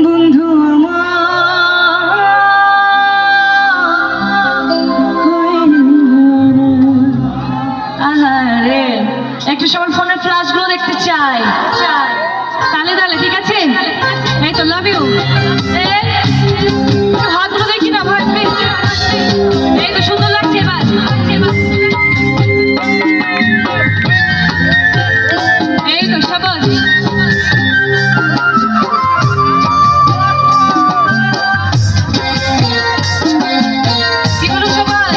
বন্ধু আহারে একটু সবার ফোনের ফ্ল্যাশগুলো দেখতে চাই। তালে তালে ঠিক আছে, এই তো লাভ ইউ। হাতগুলো দেখি না ভাই, এই তো সুন্দর লাগছে। এবার এই তো সবাই কি বলো সবাই?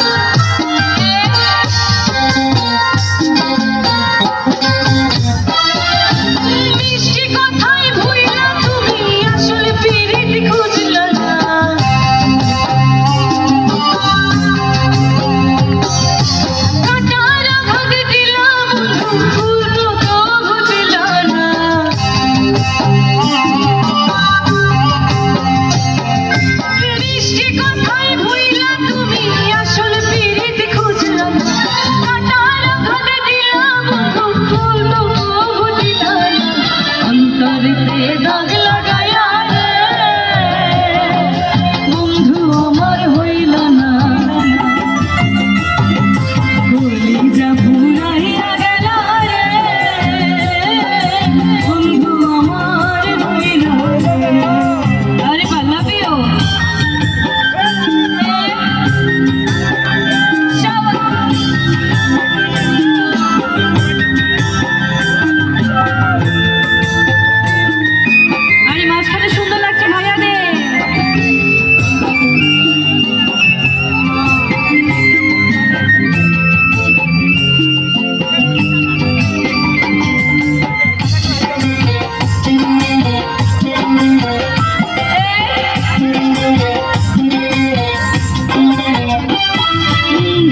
মিষ্টি কথাই ভুইলা তুমি আসলে পিরিত খুঁজলা না। কাটার ভাগ দিলা বন্ধু ফুল তো বুঝলা না। মিষ্টি কথাই ভুইলা তুমি আসলে পিরিত খুঁজলা না। কাটার ভাগ দিলা বন্ধু ফুল তো বুঝলা না। অন্তরেতে দাগ লাগায়া রে বন্ধু আমার হইল না। কলিজা পুরাইয়া গেল রে বন্ধু আমার হইল না। আরে পাল্লাবিও আরে মাঝখানে সুন্দর লাগছে ভাইয়াদের।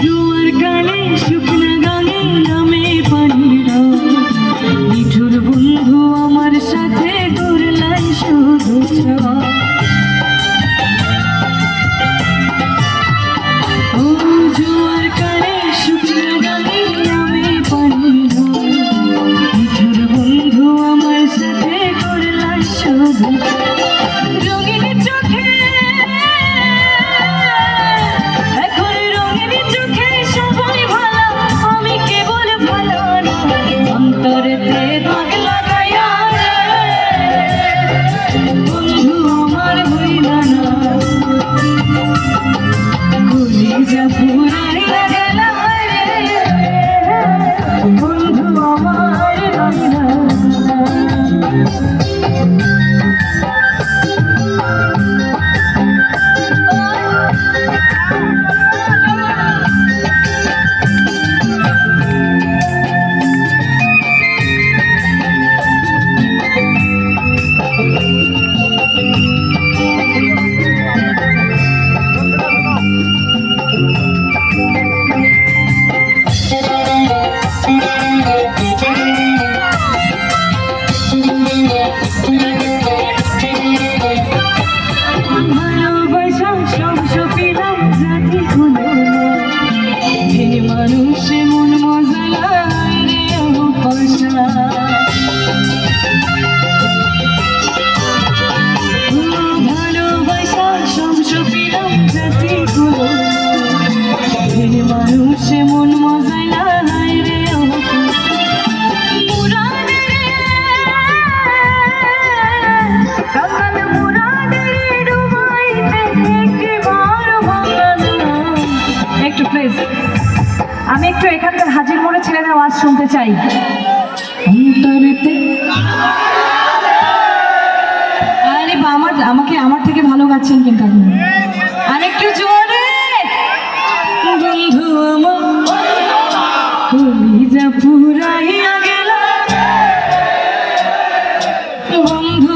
জোয়ার কালে শুকনা গানে নামে পানির নিঠুর বন্ধু আমার সাথে করলাই শুধু ও জোয়ার কালে শুকনা গানে নামে পানির নিঠুর বন্ধু আমার সাথে করলাই শুধু। রঙিন চোখে এখন রঙিন চোখে সবাই ভালো, আমি কেবল ভালো না। অন্তরেতে দাগ লাগাইয়া রে বন্ধু আমার হইল না। কলিজা পুরাইয়া গেল রে বন্ধু আমার হইল না। ভালোবাসা সব পেলাম জাতি হলো না। হে মানুষে মন মজালায় রে পয়সা। ভালোবাসা সব পেলাম জাতি হলো না। হে মানুষে মন মজালায় রে একটু প্লিজ আমি একটু এখানকার হাজির মোড়ে ছেলেদের আওয়াজ শুনতে চাই। আরে বা আমার থেকে ভালো গাচ্ছেন কিন্তু আপনি। আরেকটু জোরে বন্ধু আমার কলিজা পুরাইয়া গেল বন্ধু।